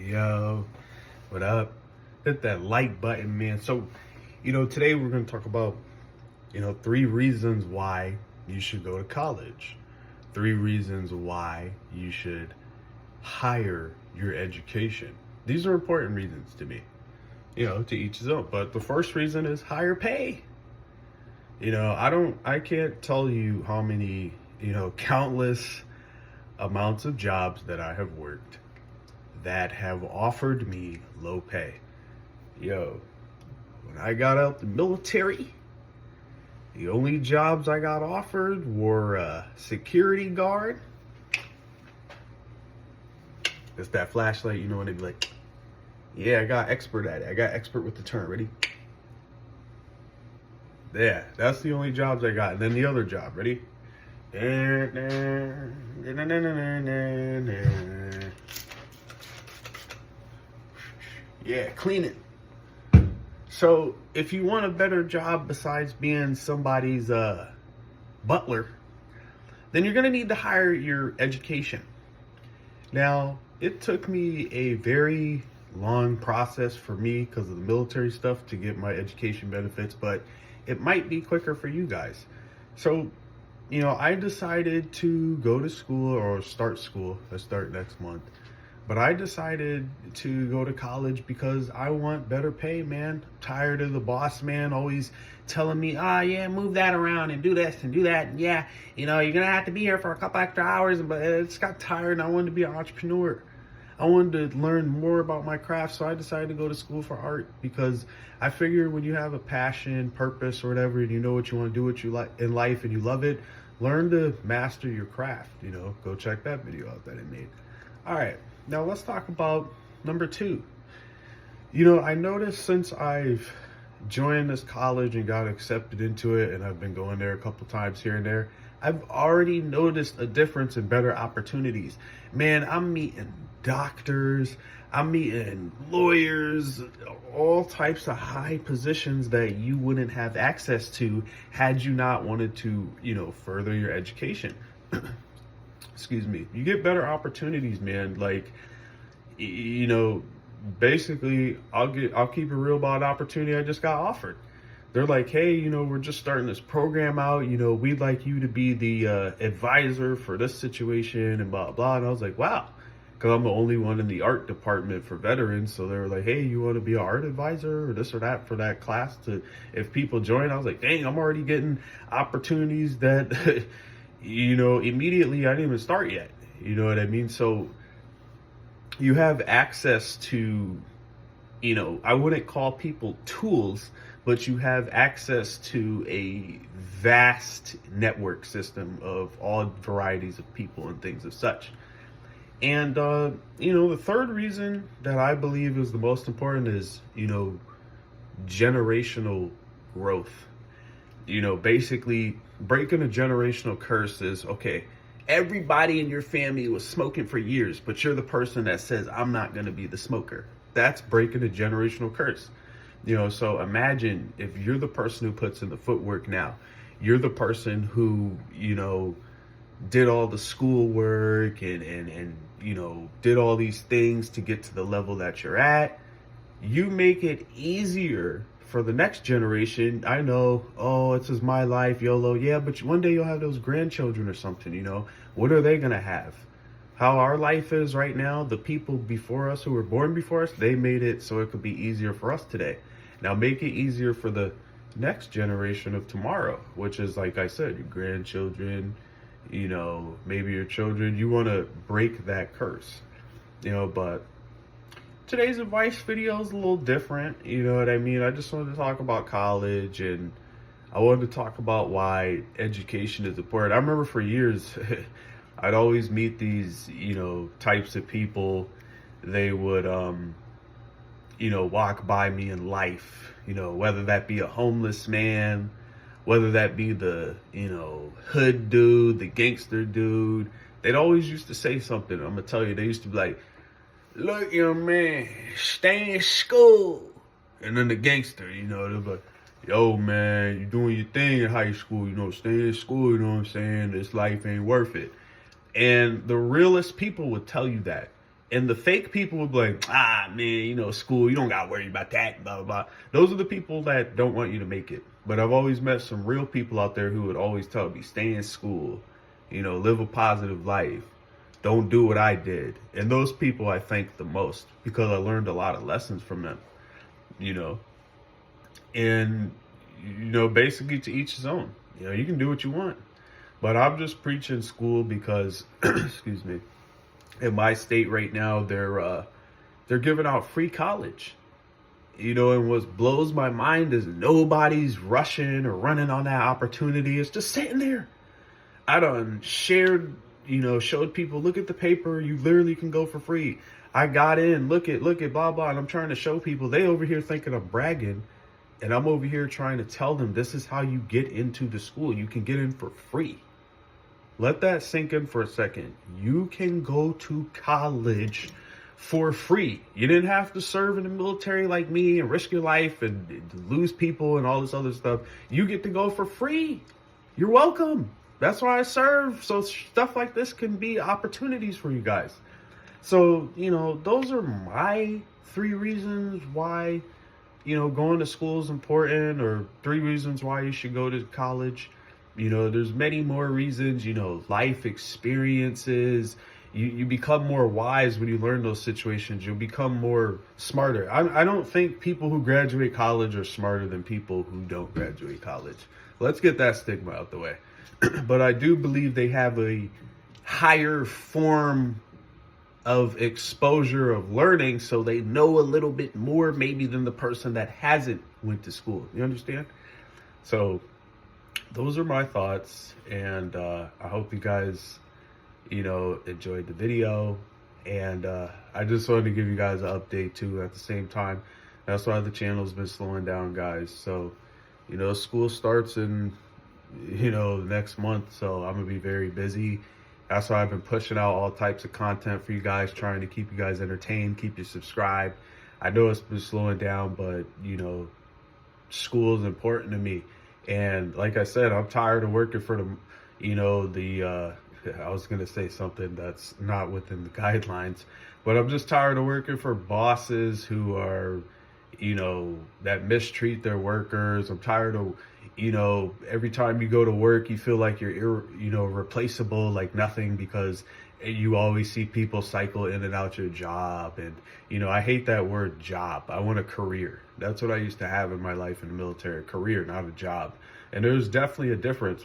Yo, what up? Hit that like button, man. So, today we're going to talk about, 3 reasons why you should go to college. 3 reasons why you should hire your education. These are important reasons to me, to each his own. But the first reason is higher pay. I can't tell you how many, countless amounts of jobs that I have worked that have offered me low pay. When I got out the military, the only jobs I got offered were security guard. It's that flashlight, when they be like, yeah, I got expert at it. I got expert with the turn. Ready? Yeah, that's the only jobs I got. And then the other job, ready? Yeah, cleaning. So if you want a better job besides being somebody's butler, then you're going to need to hire your education. Now, it took me a very long process for me because of the military stuff to get my education benefits, but it might be quicker for you guys. So, I decided to go to school or start school. I start next month. But I decided to go to college because I want better pay, man. I'm tired of the boss man always telling me, yeah, move that around and do this and do that. And yeah, you're going to have to be here for a couple extra hours. But it just got tired and I wanted to be an entrepreneur. I wanted to learn more about my craft. So I decided to go to school for art because I figure when you have a passion, purpose, or whatever, and you know what you want to do, what you like in life, and you love it, learn to master your craft. Go check that video out that I made. All right. Now let's talk about number 2. I noticed since I've joined this college and got accepted into it, and I've been going there a couple times here and there, I've already noticed a difference in better opportunities. Man, I'm meeting doctors, I'm meeting lawyers, all types of high positions that you wouldn't have access to had you not wanted to, further your education. Excuse me. You get better opportunities, man. Like, basically, I'll keep it real about an opportunity I just got offered. They're like, hey, we're just starting this program out. We'd like you to be the advisor for this situation and blah, blah. And I was like, wow, because I'm the only one in the art department for veterans. So they were like, hey, you want to be an art advisor or this or that for that class to, if people join? I was like, dang, I'm already getting opportunities that, immediately I didn't even start yet. You know what I mean? So you have access to, I wouldn't call people tools, but you have access to a vast network system of all varieties of people and things of such. And, the third reason that I believe is the most important is, generational growth. Basically breaking a generational curse is, okay, everybody in your family was smoking for years, but you're the person that says, I'm not going to be the smoker. That's breaking a generational curse. So imagine if you're the person who puts in the footwork now, you're the person who, did all the schoolwork and did all these things to get to the level that you're at. You make it easier for the next generation. I know, this is my life, YOLO. Yeah, but one day you'll have those grandchildren or something, What are they going to have? How our life is right now, the people before us who were born before us, they made it so it could be easier for us today. Now make it easier for the next generation of tomorrow, which is, like I said, your grandchildren, maybe your children. You want to break that curse, but today's advice video is a little different. You know what I mean? I just wanted to talk about college, and I wanted to talk about why education is important. I remember for years, I'd always meet these, types of people. They would, walk by me in life, whether that be a homeless man, whether that be the, hood dude, the gangster dude. They'd always used to say something. I'm going to tell you, they used to be like, look, young man, stay in school. And then the gangster, they're like, yo, man, you doing your thing in high school, stay in school, what I'm saying? This life ain't worth it. And the realest people would tell you that. And the fake people will be like, ah, man, you know, school, you don't got to worry about that, blah, blah, blah. Those are the people that don't want you to make it. But I've always met some real people out there who would always tell me, stay in school, you know, live a positive life. Don't do what I did. And those people I thank the most because I learned a lot of lessons from them, you know. And, you know, basically to each his own. You know, you can do what you want. But I'm just preaching school because, excuse me, in my state right now, they're giving out free college. You know, and what blows my mind is nobody's rushing or running on that opportunity. It's just sitting there. I done shared, you know, showed people, look at the paper. You literally can go for free. I got in, look at, blah, blah. And I'm trying to show people, they over here thinking I'm bragging. And I'm over here trying to tell them this is how you get into the school. You can get in for free. Let that sink in for a second. You can go to college for free. You didn't have to serve in the military like me and risk your life and lose people and all this other stuff. You get to go for free. You're welcome. That's why I serve. So stuff like this can be opportunities for you guys. So, you know, those are my 3 reasons why, you know, going to school is important, or 3 reasons why you should go to college. You know, there's many more reasons, you know, life experiences. You become more wise when you learn those situations. You'll become more smarter. I don't think people who graduate college are smarter than people who don't graduate college. Let's get that stigma out the way. But I do believe they have a higher form of exposure of learning, so they know a little bit more maybe than the person that hasn't went to school. You understand? So those are my thoughts, and I hope you guys, you know, enjoyed the video. And I just wanted to give you guys an update too at the same time. That's why the channel's been slowing down, guys. So, you know, school starts in, you know, next month, so I'm gonna be very busy. That's why I've been pushing out all types of content for you guys, trying to keep you guys entertained, keep you subscribed. I know it's been slowing down, but, you know, school is important to me. And like I said, I'm tired of working for the, you know, I was going to say something that's not within the guidelines, but I'm just tired of working for bosses who are, you know, that mistreat their workers. I'm tired of, you know, every time you go to work, you feel like you're, you know, replaceable, like nothing, because you always see people cycle in and out your job. And, you know, I hate that word job. I want a career. That's what I used to have in my life in the military, a career, not a job. And there's definitely a difference,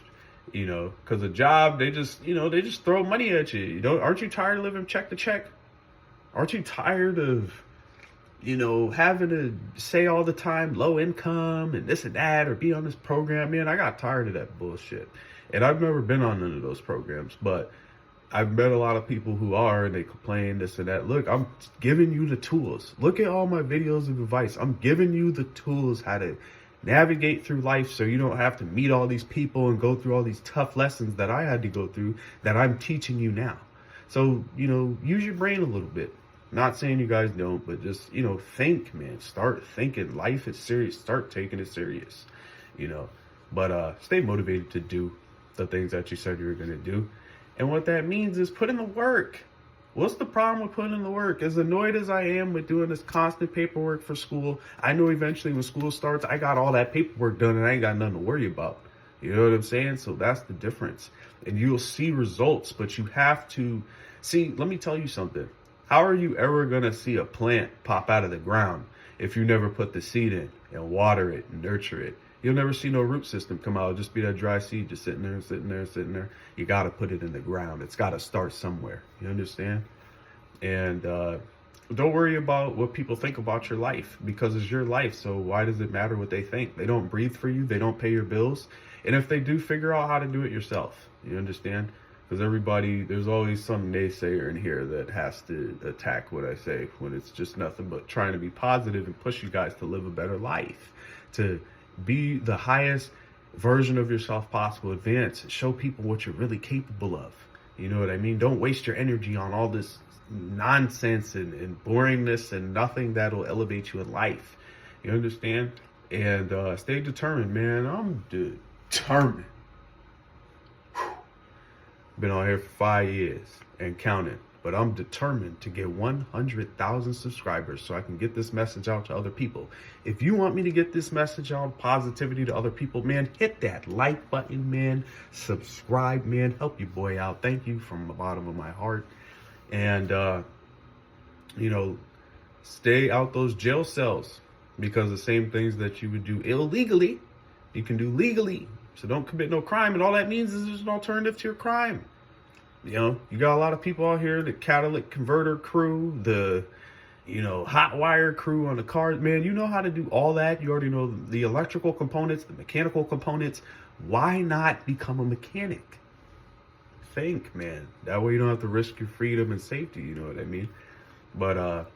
you know, because a job, they just, you know, they just throw money at you. You know, aren't you tired of living check to check? Aren't you tired of, you know, having to say all the time low income and this and that, or be on this program? Man, I got tired of that bullshit. And I've never been on none of those programs, but I've met a lot of people who are, and they complain this and that. Look, I'm giving you the tools. Look at all my videos of advice. I'm giving you the tools how to navigate through life, so you don't have to meet all these people and go through all these tough lessons that I had to go through, that I'm teaching you now. So, you know, use your brain a little bit. Not saying you guys don't, but just, you know, think, man. Start thinking. Life is serious. Start taking it serious, you know. But stay motivated to do the things that you said you were going to do. And what that means is put in the work. What's the problem with putting in the work? As annoyed as I am with doing this constant paperwork for school, I know eventually when school starts, I got all that paperwork done and I ain't got nothing to worry about. You know what I'm saying? So that's the difference. And you'll see results, but you have to see. Let me tell you something. How are you ever going to see a plant pop out of the ground if you never put the seed in and water it and nurture it? You'll never see no root system come out. It'll just be that dry seed just sitting there, sitting there, sitting there. You got to put it in the ground. It's got to start somewhere. You understand? And don't worry about what people think about your life, because it's your life. So why does it matter what they think? They don't breathe for you. They don't pay your bills. And if they do, figure out how to do it yourself. You understand? Because everybody, there's always some naysayer in here that has to attack what I say, when it's just nothing but trying to be positive and push you guys to live a better life, to be the highest version of yourself possible, advance, show people what you're really capable of. You know what I mean? Don't waste your energy on all this nonsense and boringness and nothing that'll elevate you in life. You understand? And stay determined, man. I'm determined. Been on here for 5 years and counting. but I'm determined to get 100,000 subscribers so I can get this message out to other people. If you want me to get this message out, positivity to other people, man, hit that like button, man. Subscribe, man. Help your boy out. Thank you from the bottom of my heart. And, you know, stay out those jail cells, because the same things that you would do illegally, you can do legally. So don't commit no crime. And all that means is there's an alternative to your crime. You know, you got a lot of people out here, the catalytic converter crew, the, you know, hot wire crew on the cars. Man, you know how to do all that. You already know the electrical components, the mechanical components. Why not become a mechanic? Think, man. That way you don't have to risk your freedom and safety. You know what I mean? But,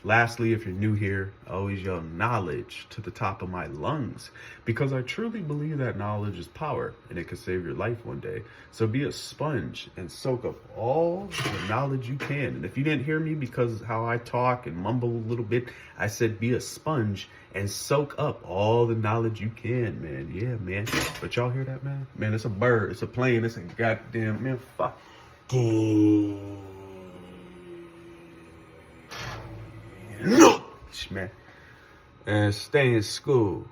lastly, if you're new here, I always yell knowledge to the top of my lungs, because I truly believe that knowledge is power and it can save your life one day. So be a sponge and soak up all the knowledge you can. And if you didn't hear me because of how I talk and mumble a little bit, I said be a sponge and soak up all the knowledge you can, man. Yeah, man. But y'all hear that, man? Man, it's a bird. It's a plane. It's a goddamn, man, fuck. No, man, and stay in school.